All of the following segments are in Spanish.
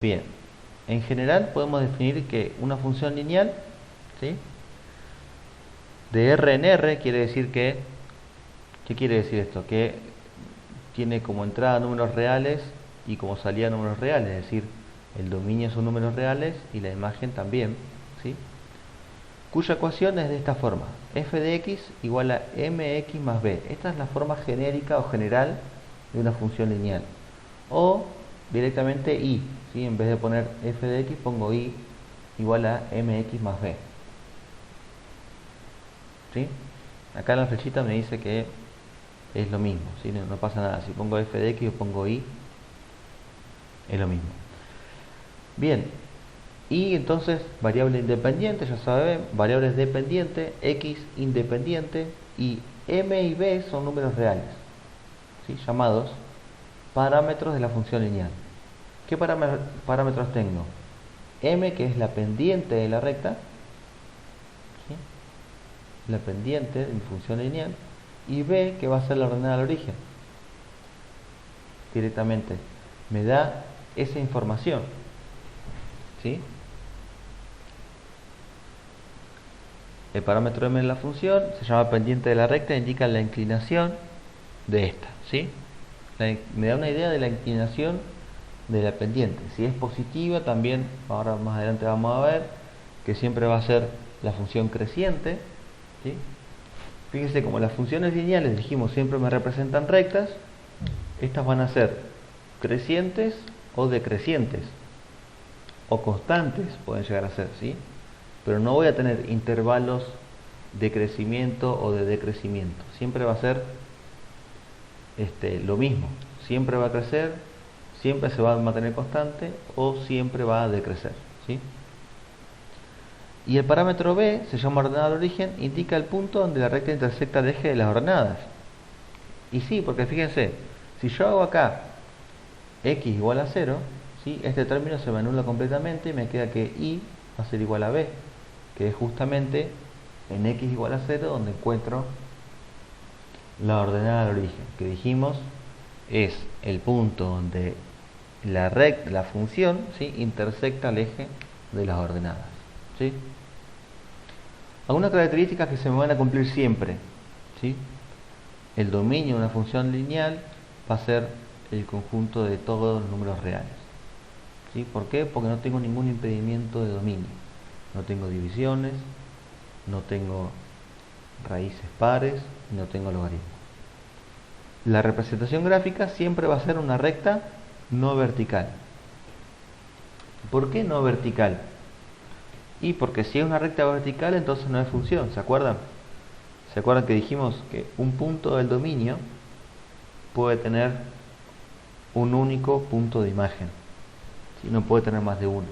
Bien, en general podemos definir que una función lineal, ¿sí?, de R en R quiere decir que, ¿qué quiere decir esto? Que tiene como entrada números reales y como salida números reales, es decir, el dominio son números reales y la imagen también, ¿sí?, cuya ecuación es de esta forma: f de x igual a mx más b. Esta es la forma genérica o general de una función lineal. O directamente y, ¿sí?, en vez de poner f de x pongo y igual a mx más b, ¿sí? Acá en la flechita me dice que es lo mismo, ¿sí? No pasa nada, si pongo f de x o pongo y, es lo mismo. Bien, y entonces variable independiente, ya saben, variables dependientes, x independiente, y m y b son números reales, ¿sí?, llamados parámetros de la función lineal. ¿Qué parámetros tengo? M, que es la pendiente de la recta, ¿sí?, la pendiente de mi función lineal, y b, que va a ser la ordenada al origen. Directamente me da esa información, ¿sí? El parámetro m de la función se llama pendiente de la recta, indica la inclinación de esta, ¿sí? Me da una idea de la inclinación de la pendiente. Si es positiva, también ahora más adelante vamos a ver que siempre va a ser la función creciente, ¿sí? Fíjense, como las funciones lineales dijimos siempre me representan rectas, estas van a ser crecientes o decrecientes, o constantes pueden llegar a ser, ¿sí? Pero no voy a tener intervalos de crecimiento o de decrecimiento. Siempre va a ser lo mismo. Siempre va a crecer, siempre se va a mantener constante o siempre va a decrecer, ¿sí? Y el parámetro b se llama ordenada al origen, indica el punto donde la recta intersecta el eje de las ordenadas. Y sí, porque fíjense, si yo hago acá x igual a 0, ¿sí?, este término se me anula completamente y me queda que y va a ser igual a b, que es justamente en x igual a 0 donde encuentro la ordenada al origen, que dijimos es el punto donde la función, ¿sí?, intersecta el eje de las ordenadas, ¿sí? Algunas características que se me van a cumplir siempre, ¿sí? El dominio de una función lineal va a ser el conjunto de todos los números reales, ¿sí? ¿Por qué? Porque no tengo ningún impedimento de dominio. No tengo divisiones, no tengo raíces pares, no tengo logaritmos. La representación gráfica siempre va a ser una recta no vertical. ¿Por qué no vertical? Y porque si es una recta vertical, entonces no es función, ¿se acuerdan? ¿Se acuerdan que dijimos que un punto del dominio puede tener un único punto de imagen, ¿sí? No puede tener más de uno,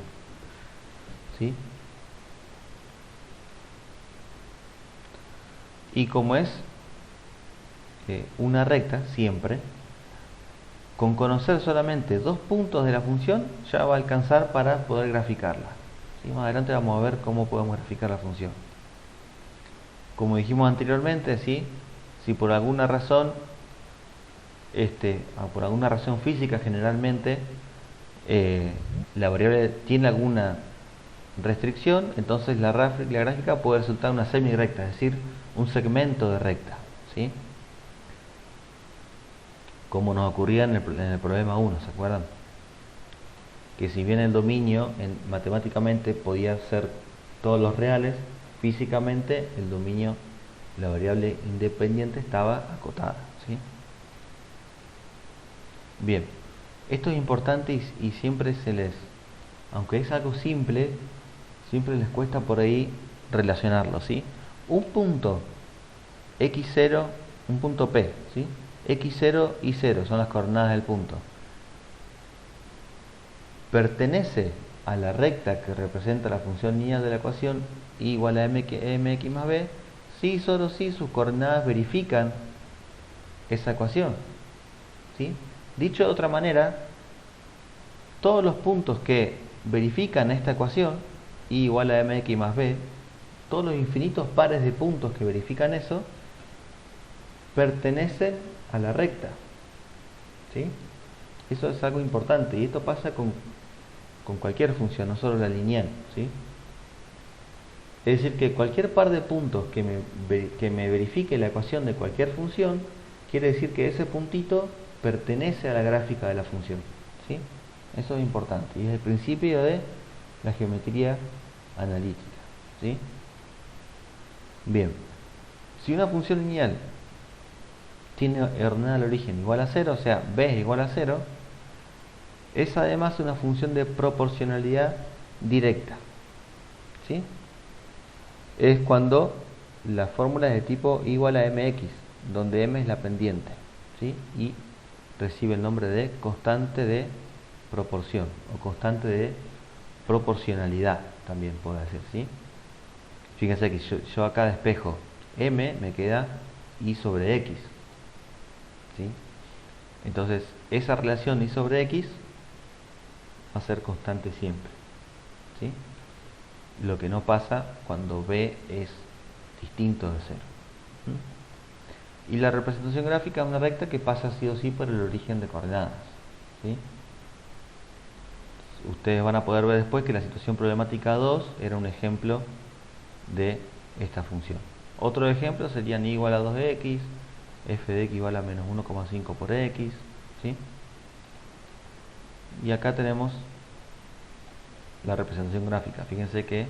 ¿sí? Y como es una recta, siempre, con conocer solamente dos puntos de la función ya va a alcanzar para poder graficarla, ¿sí? Más adelante vamos a ver cómo podemos graficar la función. Como dijimos anteriormente, ¿sí?, si por alguna razón por alguna razón física, generalmente la variable tiene alguna restricción, entonces la gráfica puede resultar una semirecta, es decir, un segmento de recta, ¿sí?, como nos ocurría en el problema 1, ¿se acuerdan? Que si bien el dominio matemáticamente podía ser todos los reales, físicamente el dominio, la variable independiente, estaba acotada, ¿sí? Bien, esto es importante y siempre aunque es algo simple, siempre les cuesta por ahí relacionarlo, ¿sí? Un punto x0, un punto P, ¿sí? x0 y 0 son las coordenadas del punto. Pertenece a la recta que representa la función lineal de la ecuación y igual a mx más b, si solo si sus coordenadas verifican esa ecuación, ¿sí? Dicho de otra manera, todos los puntos que verifican esta ecuación, y igual a mx más b, todos los infinitos pares de puntos que verifican eso, pertenecen a la recta, ¿sí? Eso es algo importante, y esto pasa con con cualquier función, no solo la lineal, ¿sí? Es decir, que cualquier par de puntos que me verifique la ecuación de cualquier función, quiere decir que ese puntito pertenece a la gráfica de la función, ¿sí? Eso es importante y es el principio de la geometría analítica, ¿sí? Bien, si una función lineal tiene ordenada al origen igual a 0, o sea, b es igual a 0, es además una función de proporcionalidad directa, ¿sí? Es cuando la fórmula es de tipo igual a mx, donde m es la pendiente, ¿sí? Y recibe el nombre de constante de proporción o constante de proporcionalidad, también puedo decir, ¿sí? Fíjense que yo acá despejo m, me queda y sobre x, ¿sí? Entonces esa relación y sobre x va a ser constante siempre, ¿sí? Lo que no pasa cuando b es distinto de 0. ¿Sí? Y la representación gráfica es una recta que pasa sí o sí por el origen de coordenadas, ¿sí? Ustedes van a poder ver después que la situación problemática 2 era un ejemplo de esta función. Otro ejemplo serían y igual a 2x, f de x igual a menos 1,5 por x, ¿sí? Y acá tenemos la representación gráfica. Fíjense que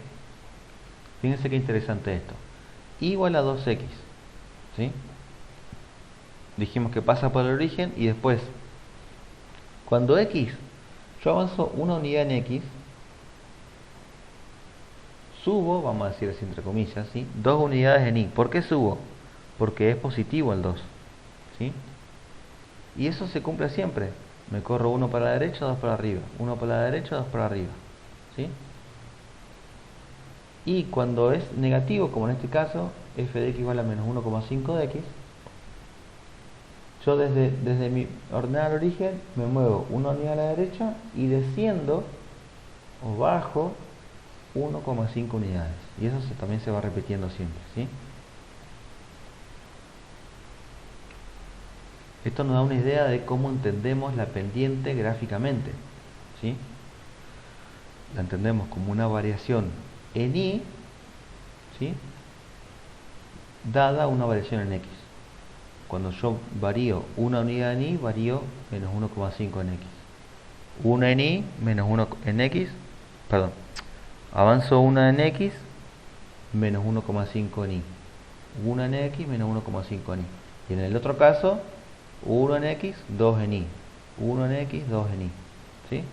interesante esto. Y igual a 2x, ¿sí? Dijimos que pasa por el origen y después, cuando x, yo avanzo una unidad en x, subo, vamos a decir así entre comillas, ¿sí? 2 unidades en y. ¿Por qué subo? Porque es positivo el 2, ¿sí? Y eso se cumple siempre. Me corro 1 para la derecha, 2 para arriba. 1 para la derecha, 2 para arriba, ¿sí? Y cuando es negativo, como en este caso, f de x igual a menos 1,5 de x, yo desde mi ordenada al origen me muevo una unidad a la derecha y desciendo o bajo 1,5 unidades. Y eso también se va repitiendo siempre, ¿sí? Esto nos da una idea de cómo entendemos la pendiente gráficamente, ¿sí? La entendemos como una variación en y, ¿sí? Dada una variación en x. Cuando yo varío una unidad en y, varío menos 1,5 en x. 1 en y menos 1 en x, perdón, avanzo 1 en x menos 1,5 en y. 1 en x menos 1,5 en y. Y en el otro caso, 1 en x, 2 en y. 1 en x, 2 en y, ¿sí?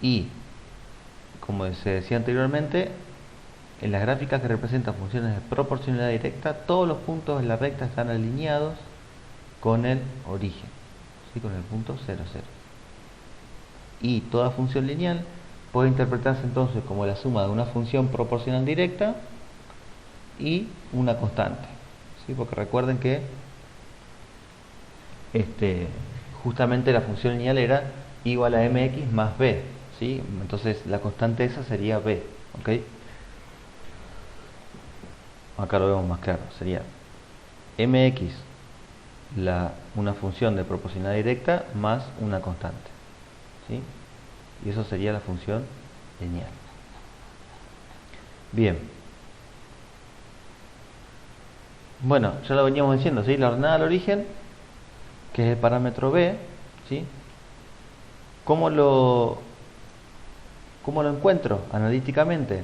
Y, como se decía anteriormente, en las gráficas que representan funciones de proporcionalidad directa, todos los puntos en la recta están alineados con el origen, ¿sí? Con el punto 0, 0. Y toda función lineal puede interpretarse entonces como la suma de una función proporcional directa y una constante, ¿sí? Porque recuerden que justamente la función lineal era igual a mx más b, ¿sí? Entonces la constante esa sería b, ¿ok? Acá lo vemos más claro, sería mx, una función de proporcionalidad directa más una constante, ¿sí? Y eso sería la función lineal. Bien. Bueno, ya lo veníamos diciendo, ¿sí? La ordenada al origen, que es el parámetro b, ¿sí? ¿Cómo lo encuentro analíticamente?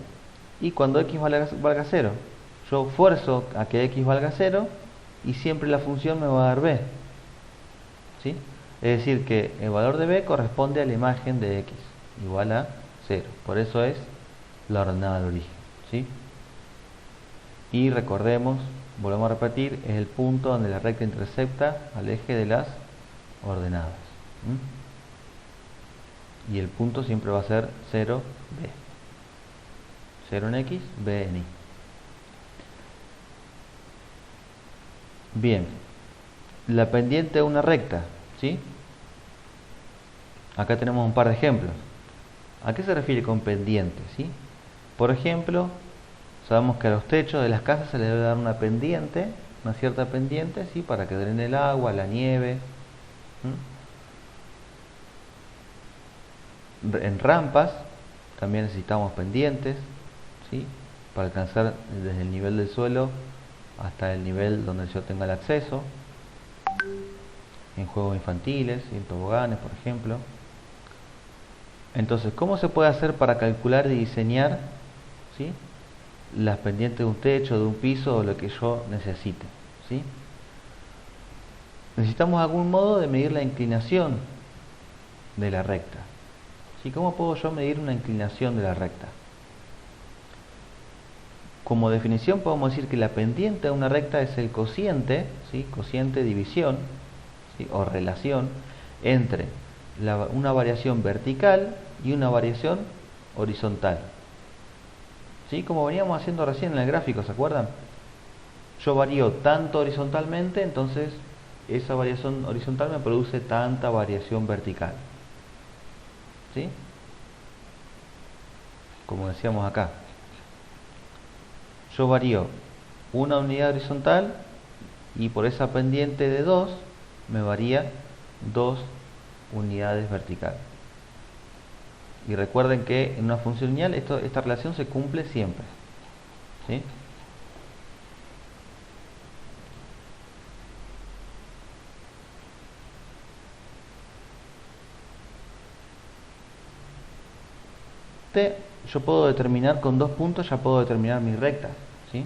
Y cuando x valga 0, yo fuerzo a que x valga 0 y siempre la función me va a dar b, ¿sí? Es decir, que el valor de b corresponde a la imagen de x, igual a 0. Por eso es la ordenada al origen, ¿sí? Y recordemos, volvemos a repetir, es el punto donde la recta intercepta al eje de las ordenadas. Y el punto siempre va a ser 0, b. 0 en x, b en y. Bien, la pendiente de una recta, ¿sí? Acá tenemos un par de ejemplos. ¿A qué se refiere con pendiente? ¿Sí? Por ejemplo, sabemos que a los techos de las casas se les debe dar una pendiente, una cierta pendiente, ¿sí? Para que drene el agua, la nieve. En rampas también necesitamos pendientes, ¿sí? Para alcanzar desde el nivel del suelo hasta el nivel donde yo tenga el acceso. En juegos infantiles y en toboganes, por ejemplo. Entonces, ¿cómo se puede hacer para calcular y diseñar, ¿sí?, las pendientes de un techo, de un piso o lo que yo necesite, ¿sí? Necesitamos algún modo de medir la inclinación de la recta, ¿sí? ¿Cómo puedo yo medir una inclinación de la recta? Como definición podemos decir que la pendiente de una recta es el cociente, ¿sí?, cociente división, ¿sí?, o relación entre una variación vertical y una variación horizontal, ¿sí?, como veníamos haciendo recién en el gráfico, ¿se acuerdan? Yo varío tanto horizontalmente, entonces esa variación horizontal me produce tanta variación vertical, ¿sí? Como decíamos acá, yo varío una unidad horizontal y por esa pendiente de 2 me varía 2 unidades verticales. Y recuerden que en una función lineal esta relación se cumple siempre, ¿sí? Yo puedo determinar con 2 puntos, ya puedo determinar mi recta, ¿sí?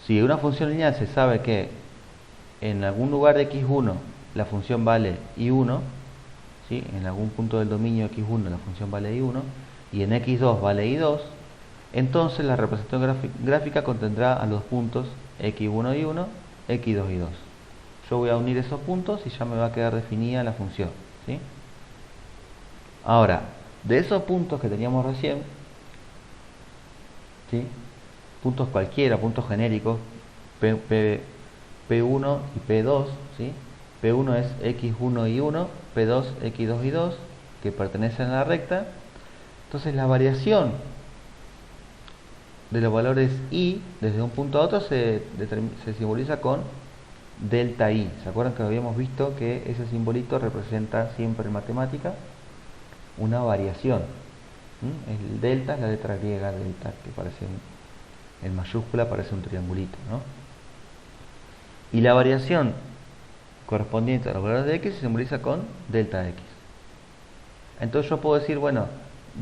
Si en una función lineal se sabe que en algún lugar de x1 la función vale i1, ¿sí?, en algún punto del dominio x1 la función vale i1 y en x2 vale i2, entonces la representación gráfica contendrá a los puntos x1 y 1, x2 y 2. Yo voy a unir esos puntos y ya me va a quedar definida la función, ¿sí? Ahora, de esos puntos que teníamos recién, ¿sí?, puntos cualquiera, puntos genéricos, P1 y P2, ¿sí? P1 es x1 y 1, P2 x2 y 2, que pertenecen a la recta. Entonces la variación de los valores i desde un punto a otro se simboliza con delta i. ¿Se acuerdan que habíamos visto que ese simbolito representa siempre en matemática una variación? El delta es la letra griega delta, que parece en mayúscula, parece un triangulito, ¿no? Y la variación correspondiente a los valores de x se simboliza con delta x. Entonces yo puedo decir, bueno,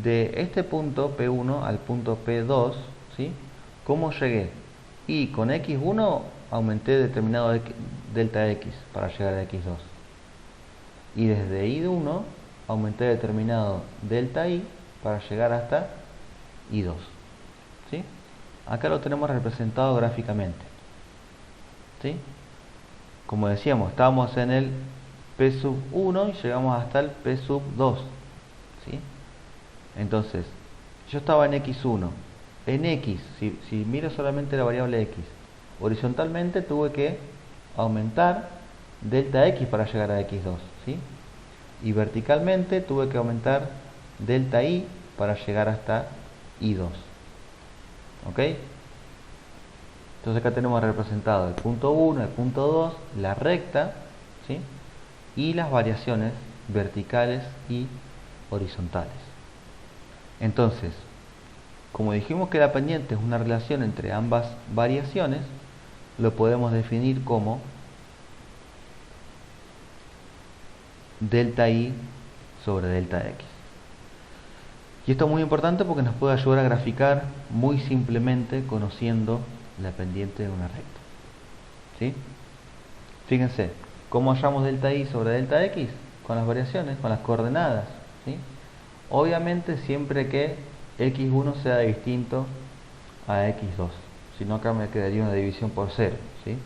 de este punto P1 al punto P2, ¿sí?, ¿cómo llegué? Y con x1 aumenté determinado delta x para llegar a x2. Y desde i1 aumenté determinado delta i para llegar hasta i2, ¿sí? Acá lo tenemos representado gráficamente, ¿sí? Como decíamos, estábamos en el P sub 1 y llegamos hasta el P sub 2, ¿sí? Entonces, yo estaba en x1. En x, si miro solamente la variable x, horizontalmente tuve que aumentar delta x para llegar a x2, ¿sí? Y verticalmente tuve que aumentar delta i para llegar hasta i2, ¿ok? Entonces acá tenemos representado el punto 1, el punto 2, la recta, ¿sí?, y las variaciones verticales y horizontales. Entonces, como dijimos que la pendiente es una relación entre ambas variaciones, lo podemos definir como delta i sobre delta x. Y esto es muy importante porque nos puede ayudar a graficar muy simplemente conociendo la pendiente de una recta, ¿sí? Fíjense, ¿cómo hallamos delta i sobre delta x? Con las variaciones, con las coordenadas, ¿sí? Obviamente siempre que x1 sea distinto a x2, si no acá me quedaría una división por 0, ¿sí?